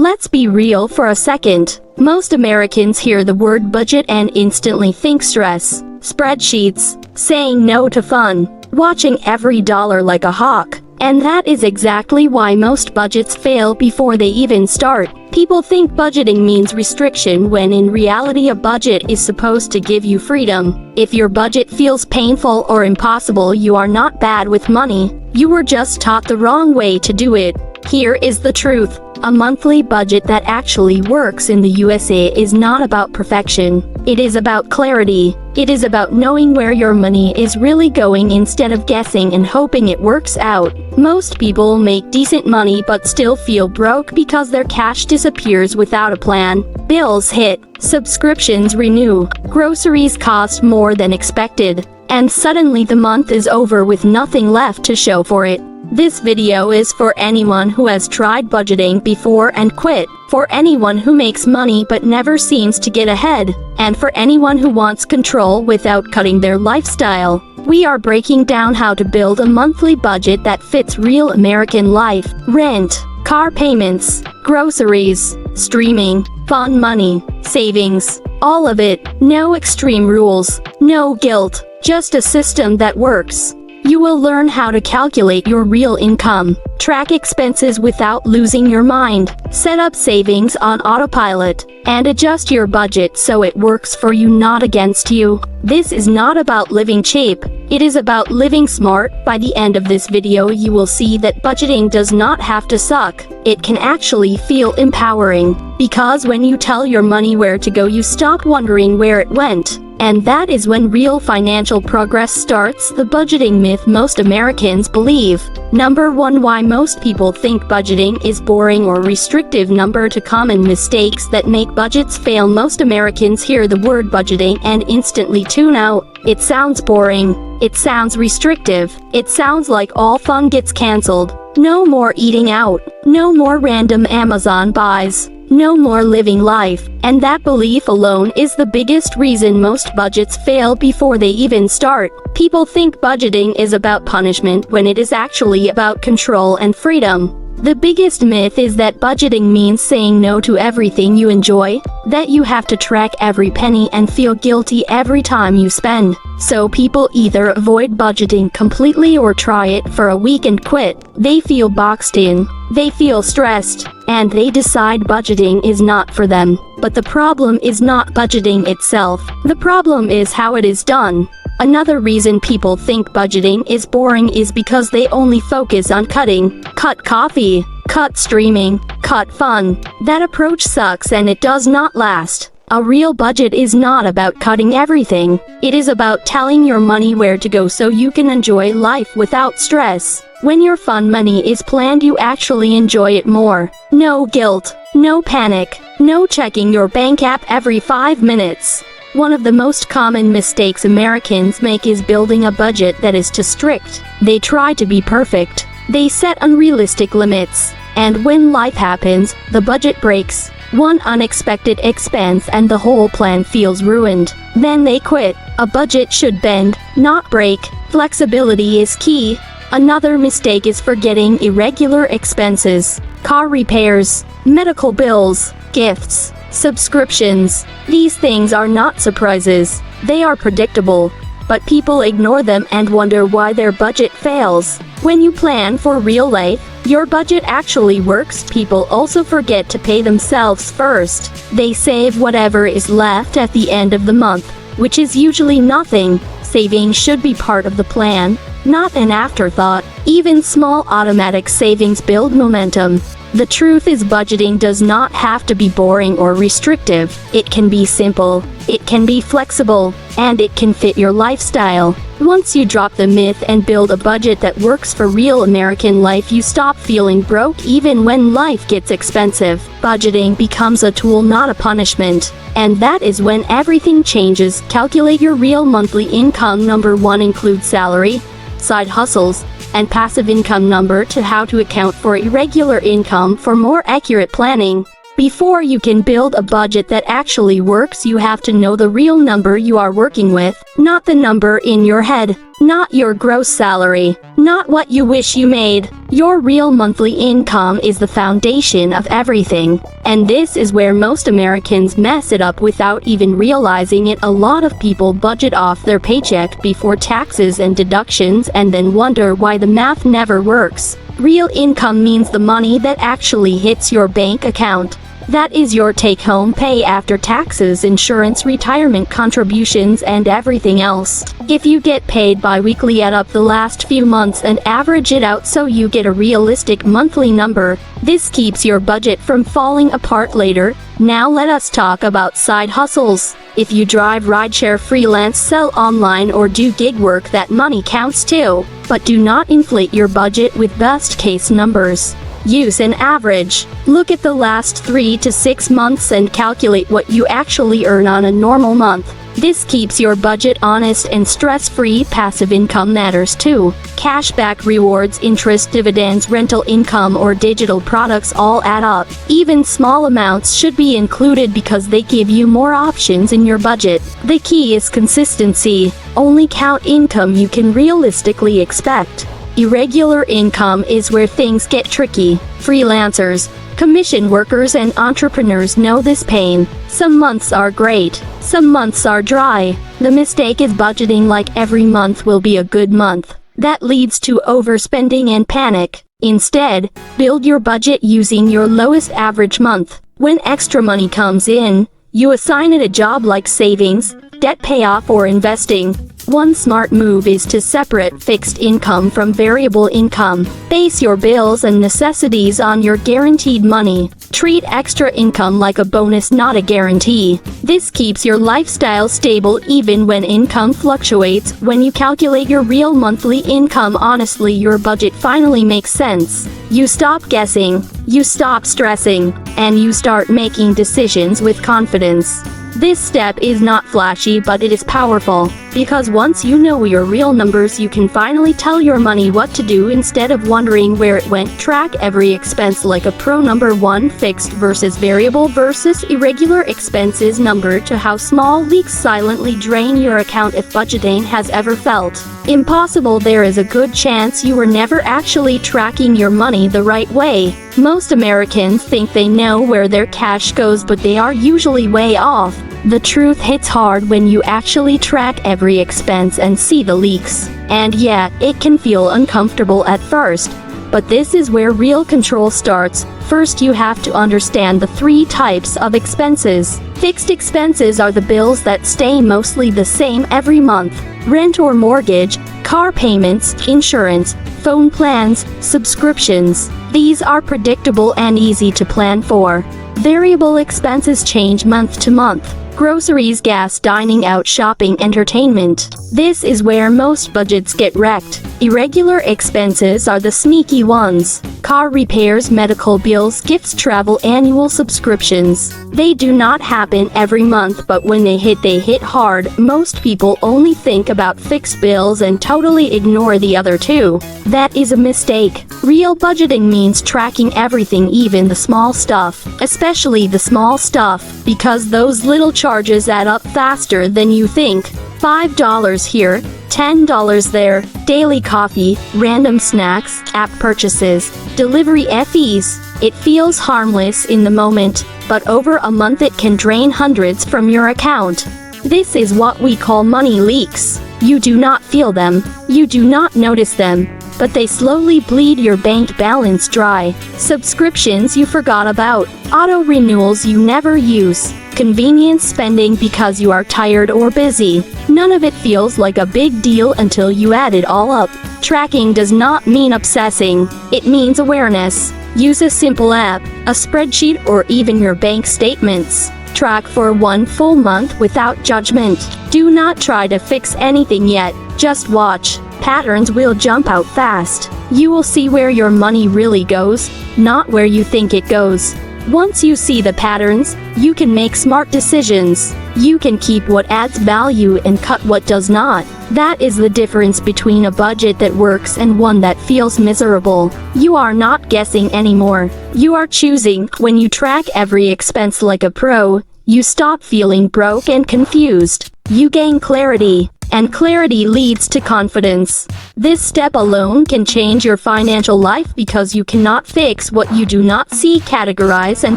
Let's be real for a second. Most Americans hear the word budget and instantly think stress, spreadsheets, saying no to fun, watching every dollar like a hawk. And that is exactly why most budgets fail before they even start. People think budgeting means restriction when in reality a budget is supposed to give you freedom. If your budget feels painful or impossible, you are not bad with money. You were just taught the wrong way to do it. Here is the truth. A monthly budget that actually works in the USA is not about perfection. It is about clarity. It is about knowing where your money is really going instead of guessing and hoping it works out. Most people make decent money but still feel broke because their cash disappears without a plan. Bills hit, subscriptions renew, groceries cost more than expected, and suddenly the month is over with nothing left to show for it. This video is for anyone who has tried budgeting before and quit, for anyone who makes money but never seems to get ahead, and for anyone who wants control without cutting their lifestyle. We are breaking down how to build a monthly budget that fits real American life: rent, car payments, groceries, streaming, fun money, savings, all of it. No extreme rules, no guilt, just a system that works. You will learn how to calculate your real income, track expenses without losing your mind, set up savings on autopilot, and adjust your budget so it works for you, not against you. This is not about living cheap. It is about living smart. By the end of this video, you will see that budgeting does not have to suck. It can actually feel empowering, because when you tell your money where to go, you stop wondering where it went. And that is when real financial progress starts. The budgeting myth most Americans believe. Number 1. Why most people think budgeting is boring or restrictive. Number 2. Common mistakes that make budgets fail. Most Americans hear the word budgeting and instantly tune out. It sounds boring. It sounds restrictive. It sounds like all fun gets canceled. No more eating out. No more random Amazon buys. No more living life. And that belief alone is the biggest reason most budgets fail before they even start. People think budgeting is about punishment when it is actually about control and freedom. The biggest myth is that budgeting means saying no to everything you enjoy, that you have to track every penny and feel guilty every time you spend. So people either avoid budgeting completely or try it for a week and quit. They feel boxed in, they feel stressed, and they decide budgeting is not for them. But the problem is not budgeting itself. The problem is how it is done. Another reason people think budgeting is boring is because they only focus on cutting. Cut coffee, cut streaming, cut fun. That approach sucks and it does not last. A real budget is not about cutting everything. It is about telling your money where to go so you can enjoy life without stress. When your fun money is planned, you actually enjoy it more. No guilt, no panic, no checking your bank app every 5 minutes. One of the most common mistakes Americans make is building a budget that is too strict. They try to be perfect. They set unrealistic limits. And when life happens, the budget breaks. One unexpected expense and the whole plan feels ruined. Then they quit. A budget should bend, not break. Flexibility is key. Another mistake is forgetting irregular expenses. Car repairs, medical bills, gifts, subscriptions. These things are not surprises. They are predictable. But people ignore them and wonder why their budget fails. When you plan for real life, your budget actually works. People also forget to pay themselves first. They save whatever is left at the end of the month, which is usually nothing. Saving should be part of the plan, not an afterthought. Even small automatic savings build momentum. The truth is, budgeting does not have to be boring or restrictive. It can be simple, it can be flexible, and it can fit your lifestyle. Once you drop the myth and build a budget that works for real American life, you stop feeling broke even when life gets expensive. Budgeting becomes a tool, not a punishment. And that is when everything changes. Calculate your real monthly income. Number 1. Include salary, side hustles, and passive income. Number 2. How to account for irregular income. For more accurate planning, Before you can build a budget that actually works, you have to know the real number you are working with, not the number in your head, not your gross salary, not what you wish you made. Your real monthly income is the foundation of everything. And this is where most Americans mess it up without even realizing it. A lot of people budget off their paycheck before taxes and deductions and then wonder why the math never works. Real income means the money that actually hits your bank account. That is your take-home pay after taxes, insurance, retirement contributions, and everything else. If you get paid bi-weekly, add up the last few months and average it out so you get a realistic monthly number. This keeps your budget from falling apart later. Now let us talk about side hustles. If you drive, rideshare, freelance, sell online, or do gig work, that money counts too. But do not inflate your budget with best-case numbers. Use an average. Look at the last 3 to 6 months and calculate what you actually earn on a normal month. This keeps your budget honest and stress-free. Passive income matters too. Cashback, rewards, interest, dividends, rental income, or digital products all add up. Even small amounts should be included because they give you more options in your budget. The key is consistency. Only count income you can realistically expect. Irregular income is where things get tricky. Freelancers, commission workers, and entrepreneurs know this pain. Some months are great, some months are dry. The mistake is budgeting like every month will be a good month. That leads to overspending and panic. Instead, build your budget using your lowest average month. When extra money comes in, you assign it a job like savings, debt payoff, or investing. One smart move is to separate fixed income from variable income. Base your bills and necessities on your guaranteed money. Treat extra income like a bonus, not a guarantee. This keeps your lifestyle stable even when income fluctuates. When you calculate your real monthly income honestly, your budget finally makes sense. You stop guessing, you stop stressing, and you start making decisions with confidence. This step is not flashy, but it is powerful, because once you know your real numbers, you can finally tell your money what to do instead of wondering where it went. Track every expense like a pro. Number 1. Fixed versus variable versus irregular expenses. Number 2. How small leaks silently drain your account. If budgeting has ever felt impossible, there is a good chance you were never actually tracking your money the right way. Most Americans think they know where their cash goes, but they are usually way off. The truth hits hard when you actually track every expense and see the leaks. And yeah, it can feel uncomfortable at first, but this is where real control starts. First, you have to understand the 3 types of expenses. Fixed expenses are the bills that stay mostly the same every month. Rent or mortgage, car payments, insurance, phone plans, subscriptions. These are predictable and easy to plan for. Variable expenses change month to month. Groceries, gas, dining out, shopping, entertainment. This is where most budgets get wrecked. Irregular expenses are the sneaky ones. Car repairs, medical bills, gifts, travel, annual subscriptions. They do not happen every month, but when they hit hard. Most people only think about fixed bills and totally ignore the other 2. That is a mistake. Real budgeting means tracking everything, even the small stuff. Especially the small stuff, because those little charges add up faster than you think. $5 here, $10 there, daily coffee, random snacks, app purchases, delivery fees. It feels harmless in the moment, but over a month it can drain hundreds from your account. This is what we call money leaks. You do not feel them, you do not notice them, but they slowly bleed your bank balance dry. Subscriptions you forgot about, auto renewals you never use, convenience spending because you are tired or busy. None of it feels like a big deal until you add it all up. Tracking does not mean obsessing, it means awareness. Use a simple app, a spreadsheet, or even your bank statements. Track for 1 full month without judgment. Do not try to fix anything yet, just watch. Patterns will jump out fast. You will see where your money really goes, not where you think it goes. Once you see the patterns, you can make smart decisions. You can keep what adds value and cut what does not. That is the difference between a budget that works and one that feels miserable. You are not guessing anymore. You are choosing. When you track every expense like a pro, you stop feeling broke and confused. You gain clarity, and clarity leads to confidence. This step alone can change your financial life because you cannot fix what you do not see. Categorize and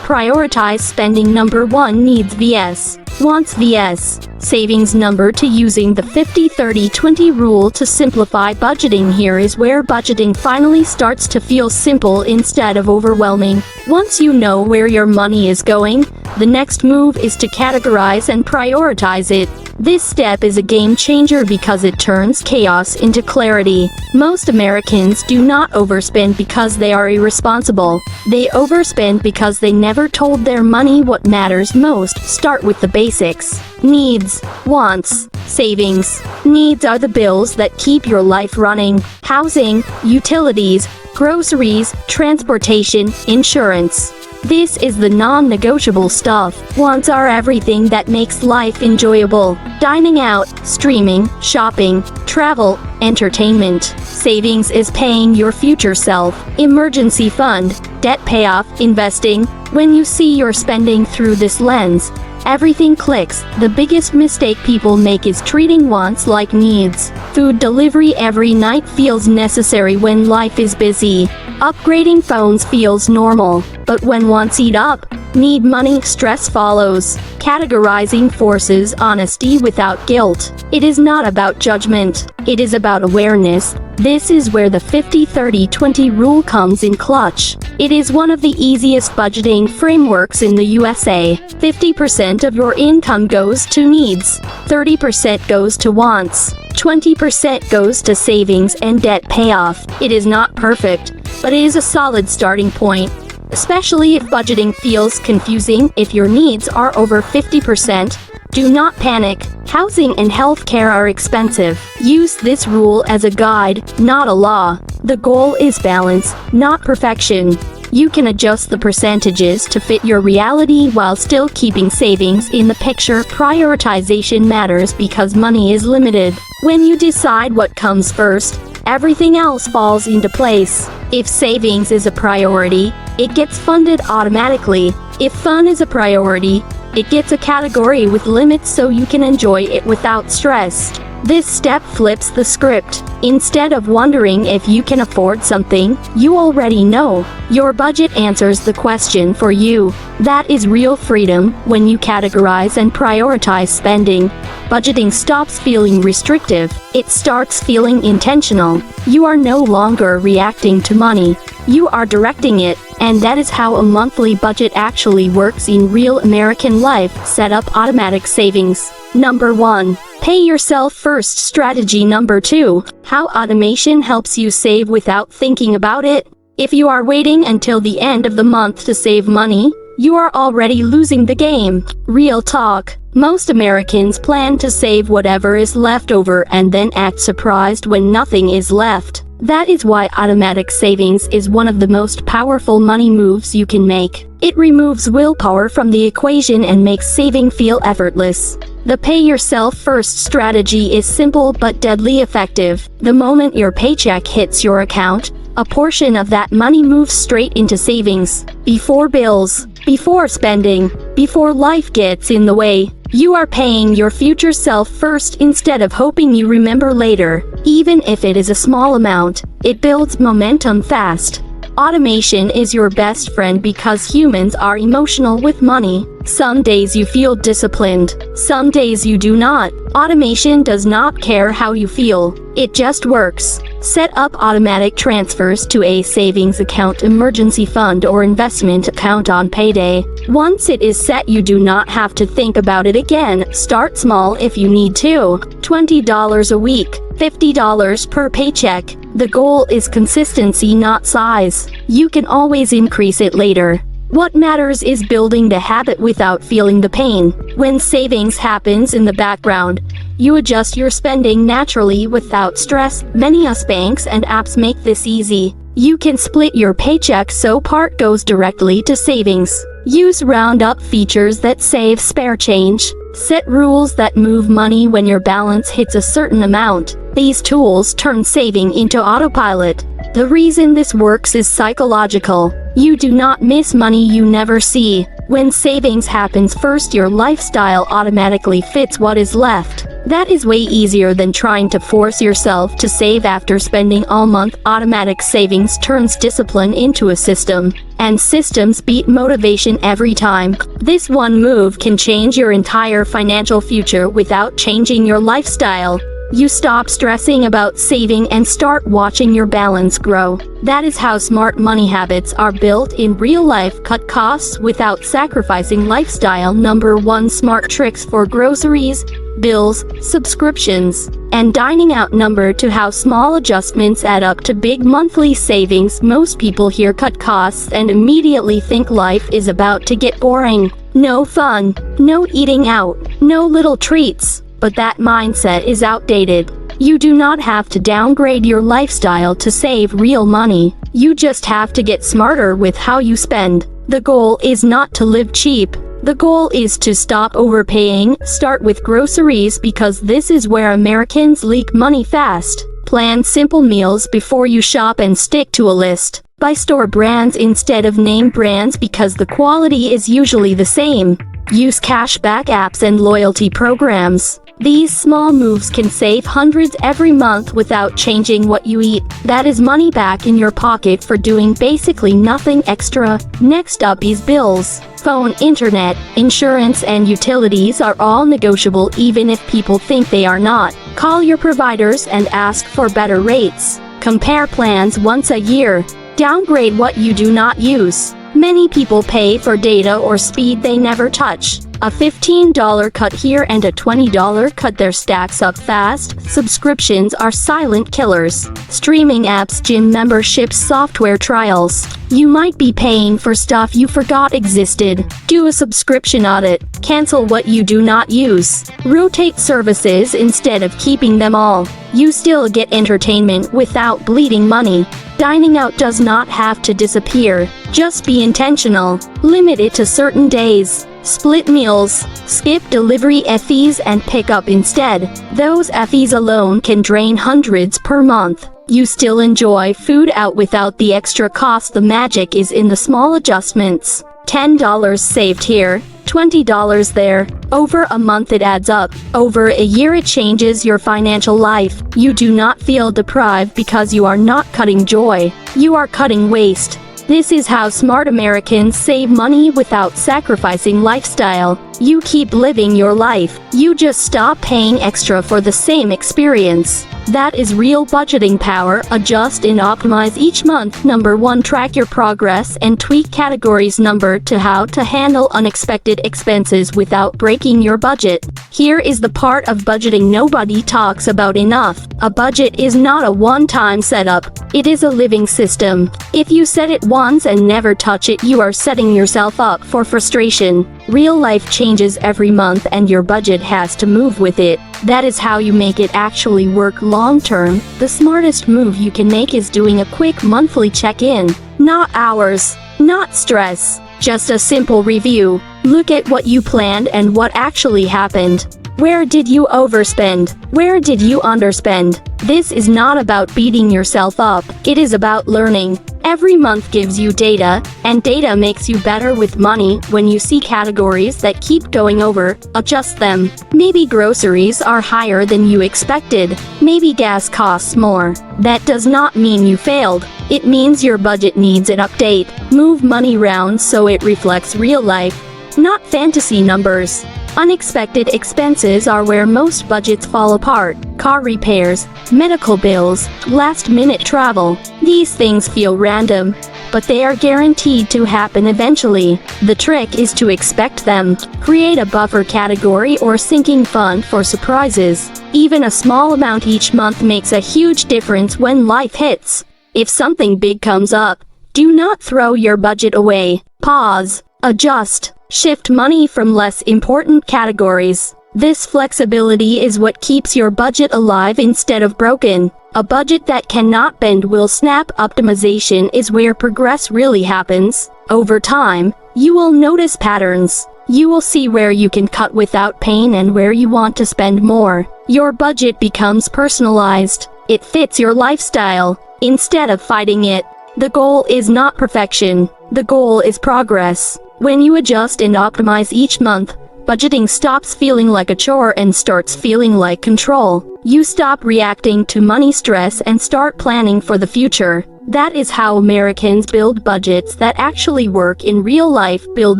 prioritize spending. Number 1, needs vs. wants vs. savings. Number 2, using the 50-30-20 rule to simplify budgeting. Here is where budgeting finally starts to feel simple instead of overwhelming. Once you know where your money is going, the next move is to categorize and prioritize it. This step is a game changer because it turns chaos into clarity. Most Americans do not overspend because they are irresponsible. They overspend because they never told their money what matters most. Start with the basics. Needs, wants, savings. Needs are the bills that keep your life running. Housing, utilities, groceries, transportation, insurance. This is the non-negotiable stuff. Wants are everything that makes life enjoyable. Dining out, streaming, shopping, travel, entertainment. Savings is paying your future self. Emergency fund, debt payoff, investing. When you see your spending through this lens, everything clicks. The biggest mistake people make is treating wants like needs. Food delivery every night feels necessary when life is busy. Upgrading phones feels normal, but when wants eat up, need money, stress follows. Categorizing forces honesty without guilt. It is not about judgment, it is about awareness. This is where the 50-30-20 rule comes in clutch. It is one of the easiest budgeting frameworks in the USA. 50% of your income goes to needs, 30% goes to wants, 20% goes to savings and debt payoff. It is not perfect, but it is a solid starting point. Especially if budgeting feels confusing. If your needs are over 50%, do not panic. Housing and healthcare are expensive. Use this rule as a guide, not a law. The goal is balance, not perfection. You can adjust the percentages to fit your reality while still keeping savings in the picture. Prioritization matters because money is limited. When you decide what comes first, everything else falls into place. If savings is a priority, it gets funded automatically. If fun is a priority, it gets a category with limits so you can enjoy it without stress. This step flips the script. Instead of wondering if you can afford something, you already know. Your budget answers the question for you. That is real freedom. When you categorize and prioritize spending, budgeting stops feeling restrictive. It starts feeling intentional. You are no longer reacting to money. You are directing it, and that is how a monthly budget actually works in real American life. Set up automatic savings. Number 1. Pay yourself first strategy. Number 2. How automation helps you save without thinking about it. If you are waiting until the end of the month to save money, you are already losing the game. Real talk. Most Americans plan to save whatever is left over and then act surprised when nothing is left. That is why automatic savings is one of the most powerful money moves you can make. It removes willpower from the equation and makes saving feel effortless. The pay yourself first strategy is simple but deadly effective. The moment your paycheck hits your account, a portion of that money moves straight into savings. Before bills, before spending, before life gets in the way, you are paying your future self first instead of hoping you remember later. Even if it is a small amount, it builds momentum fast. Automation is your best friend because humans are emotional with money. Some days you feel disciplined, some days you do not. Automation does not care how you feel, it just works. Set up automatic transfers to a savings account, emergency fund, or investment account on payday. Once it is set, you do not have to think about it again. Start small if you need to. $20 a week, $50 per paycheck. The goal is consistency, not size. You can always increase it later. What matters is building the habit without feeling the pain. When savings happens in the background, you adjust your spending naturally without stress. Many US banks and apps make this easy. You can split your paycheck so part goes directly to savings. Use roundup features that save spare change. Set rules that move money when your balance hits a certain amount. These tools turn saving into autopilot. The reason this works is psychological. You do not miss money you never see. When savings happens first, your lifestyle automatically fits what is left. That is way easier than trying to force yourself to save after spending all month. Automatic savings turns discipline into a system, and systems beat motivation every time. This one move can change your entire financial future without changing your lifestyle. You stop stressing about saving and start watching your balance grow. That is how smart money habits are built in real life. Cut costs without sacrificing lifestyle. Number 1. Smart tricks for groceries, bills, subscriptions, and dining out. Number 2. How small adjustments add up to big monthly savings. Most people hear cut costs and immediately think life is about to get boring. No fun, no eating out, no little treats. But that mindset is outdated. You do not have to downgrade your lifestyle to save real money. You just have to get smarter with how you spend. The goal is not to live cheap. The goal is to stop overpaying. Start with groceries because this is where Americans leak money fast. Plan simple meals before you shop and stick to a list. Buy store brands instead of name brands because the quality is usually the same. Use cashback apps and loyalty programs. These small moves can save hundreds every month without changing what you eat. That is money back in your pocket for doing basically nothing extra. Next up is bills. Phone, internet, insurance, and utilities are all negotiable even if people think they are not. Call your providers and ask for better rates. Compare plans once a year. Downgrade what you do not use. Many people pay for data or speed they never touch. A $15 cut here and a $20 cut there stacks up fast. Subscriptions are silent killers. Streaming apps, gym memberships, software trials. You might be paying for stuff you forgot existed. Do a subscription audit. Cancel what you do not use. Rotate services instead of keeping them all. You still get entertainment without bleeding money. Dining out does not have to disappear. Just be intentional. Limit it to certain days. Split meals. Skip delivery fees and pick up instead. Those fees alone can drain hundreds per month. You still enjoy food out without the extra cost. The magic is in the small adjustments. $10 saved here, $20 there. Over a month it adds up. Over a year it changes your financial life. You do not feel deprived because you are not cutting joy. You are cutting waste. This is how smart Americans save money without sacrificing lifestyle. You keep living your life. You just stop paying extra for the same experience. That is real budgeting power. Adjust and optimize each month. Number 1. Track your progress and tweak categories. Number 2. How to handle unexpected expenses without breaking your budget. Here is the part of budgeting nobody talks about enough. A budget is not a one-time setup. It is a living system. If you set it once and never touch it, you are setting yourself up for frustration. Real life changes every month and your budget has to move with it. That is how you make it actually work long term. The smartest move you can make is doing a quick monthly check-in. Not hours, not stress, just a simple review. Look at what you planned and what actually happened. Where did you overspend? Where did you underspend? This is not about beating yourself up. It is about learning. Every month gives you data, and data makes you better with money. When you see categories that keep going over, adjust them. Maybe groceries are higher than you expected. Maybe gas costs more. That does not mean you failed. It means your budget needs an update. Move money around so it reflects real life, not fantasy numbers. Unexpected expenses are where most budgets fall apart. Car repairs, medical bills, last-minute travel. These things feel random, but they are guaranteed to happen eventually. The trick is to expect them. Create a buffer category or sinking fund for surprises. Even a small amount each month makes a huge difference when life hits. If something big comes up, do not throw your budget away. Pause. Adjust. Shift money from less important categories. This flexibility is what keeps your budget alive instead of broken. A budget that cannot bend will snap. Optimization is where progress really happens. Over time, you will notice patterns. You will see where you can cut without pain and where you want to spend more. Your budget becomes personalized. It fits your lifestyle, instead of fighting it. The goal is not perfection. The goal is progress. When you adjust and optimize each month, budgeting stops feeling like a chore and starts feeling like control. You stop reacting to money stress and start planning for the future. That is how Americans build budgets that actually work in real life. Build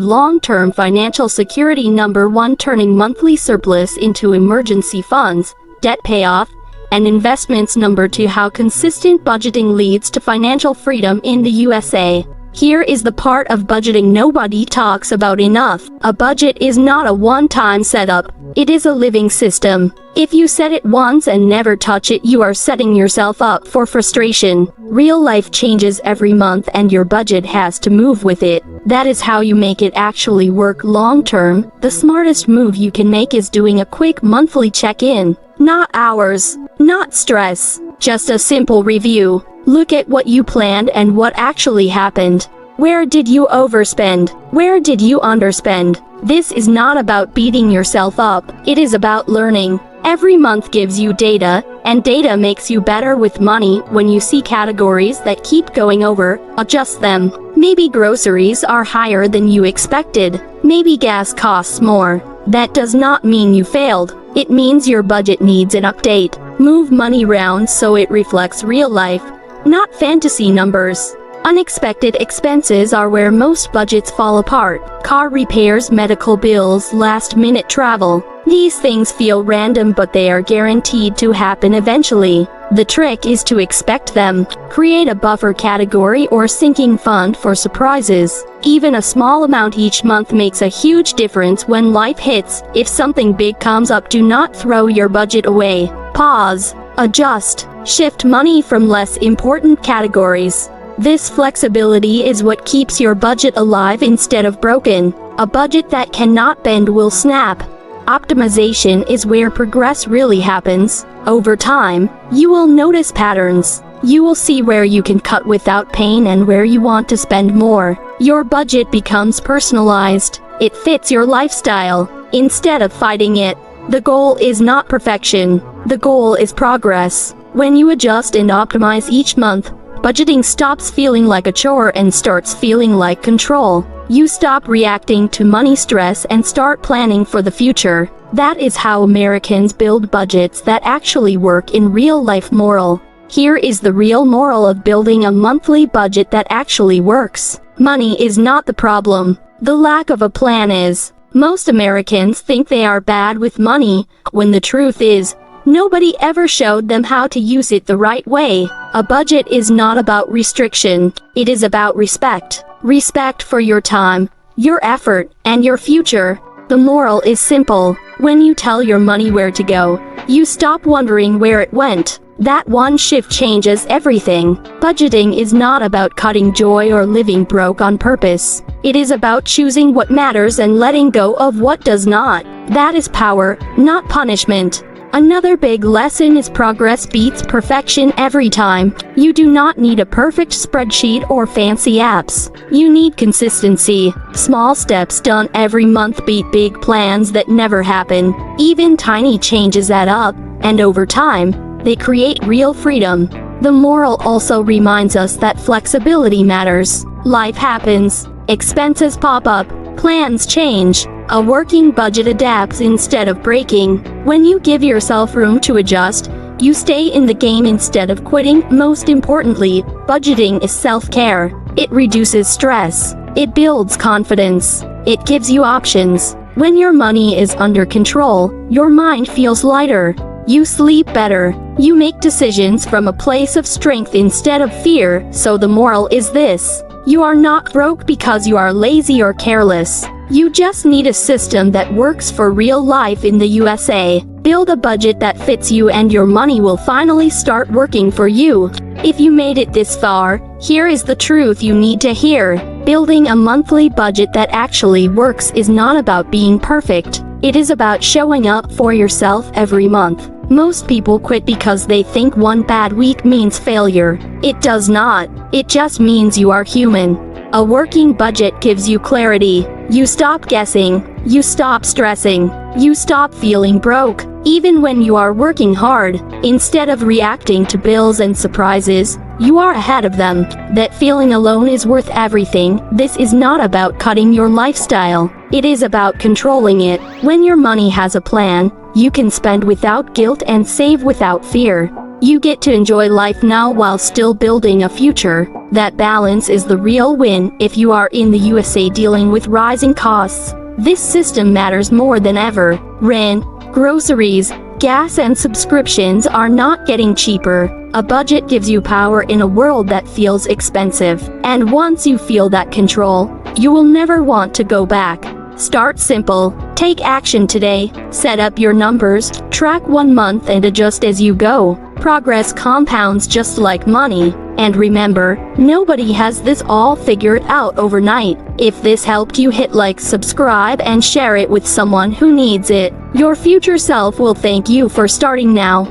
long-term financial security. Number 1. Turning monthly surplus into emergency funds, debt payoff, and investments. Number 2. How consistent budgeting leads to financial freedom in the USA. Here is the part of budgeting nobody talks about enough. A budget is not a one-time setup. It is a living system. If you set it once and never touch it, you are setting yourself up for frustration. Real life changes every month and your budget has to move with it. That is how you make it actually work long term. The smartest move you can make is doing a quick monthly check-in. Not hours, not stress, just a simple review. Look at what you planned and what actually happened. Where did you overspend? Where did you underspend? This is not about beating yourself up. It is about learning. Every month gives you data, and data makes you better with money. When you see categories that keep going over, adjust them. Maybe groceries are higher than you expected. Maybe gas costs more. That does not mean you failed. It means your budget needs an update. Move money around so it reflects real life, not fantasy numbers. Unexpected expenses are where most budgets fall apart. Car repairs, medical bills, last-minute travel. These things feel random, but they are guaranteed to happen eventually. The trick is to expect them. Create a buffer category or sinking fund for surprises. Even a small amount each month makes a huge difference when life hits. If something big comes up, do not throw your budget away. Pause. Adjust. Shift money from less important categories. This flexibility is what keeps your budget alive instead of broken. A budget that cannot bend will snap. Optimization is where progress really happens. Over time, you will notice patterns. You will see where you can cut without pain and where you want to spend more. Your budget becomes personalized. It fits your lifestyle, instead of fighting it. The goal is not perfection. The goal is progress. When you adjust and optimize each month, budgeting stops feeling like a chore and starts feeling like control. You stop reacting to money stress and start planning for the future. That is how Americans build budgets that actually work in real life. Moral. Here is the real moral of building a monthly budget that actually works. Money is not the problem. The lack of a plan is. Most Americans think they are bad with money, when the truth is, nobody ever showed them how to use it the right way. A budget is not about restriction. It is about respect. Respect for your time, your effort, and your future. The moral is simple. When you tell your money where to go, you stop wondering where it went. That one shift changes everything. Budgeting is not about cutting joy or living broke on purpose. It is about choosing what matters and letting go of what does not. That is power, not punishment. Another big lesson is progress beats perfection every time. You do not need a perfect spreadsheet or fancy apps. You need consistency. Small steps done every month beat big plans that never happen. Even tiny changes add up, and over time, they create real freedom. The moral also reminds us that flexibility matters. Life happens. Expenses pop up. Plans change. A working budget adapts instead of breaking. When you give yourself room to adjust, you stay in the game instead of quitting. Most importantly, budgeting is self-care. It reduces stress. It builds confidence. It gives you options. When your money is under control, your mind feels lighter. You sleep better. You make decisions from a place of strength instead of fear. So the moral is this: you are not broke because you are lazy or careless. You just need a system that works for real life in the USA. Build a budget that fits you and your money will finally start working for you. If you made it this far, here is the truth you need to hear. Building a monthly budget that actually works is not about being perfect. It is about showing up for yourself every month. Most people quit because they think one bad week means failure. It does not. It just means you are human. A working budget gives you clarity. You stop guessing. You stop stressing. You stop feeling broke, even when you are working hard. Instead of reacting to bills and surprises, you are ahead of them. That feeling alone is worth everything. This is not about cutting your lifestyle. It is about controlling it. When your money has a plan, you can spend without guilt and save without fear. You get to enjoy life now while still building a future. That balance is the real win. If you are in the USA dealing with rising costs, this system matters more than ever. Rent, groceries, gas and subscriptions are not getting cheaper. A budget gives you power in a world that feels expensive. And once you feel that control, you will never want to go back. Start simple. Take action today. Set up your numbers, track 1 month and adjust as you go. Progress compounds just like money. And remember, nobody has this all figured out overnight. If this helped you, hit like, subscribe and share it with someone who needs it. Your future self will thank you for starting now.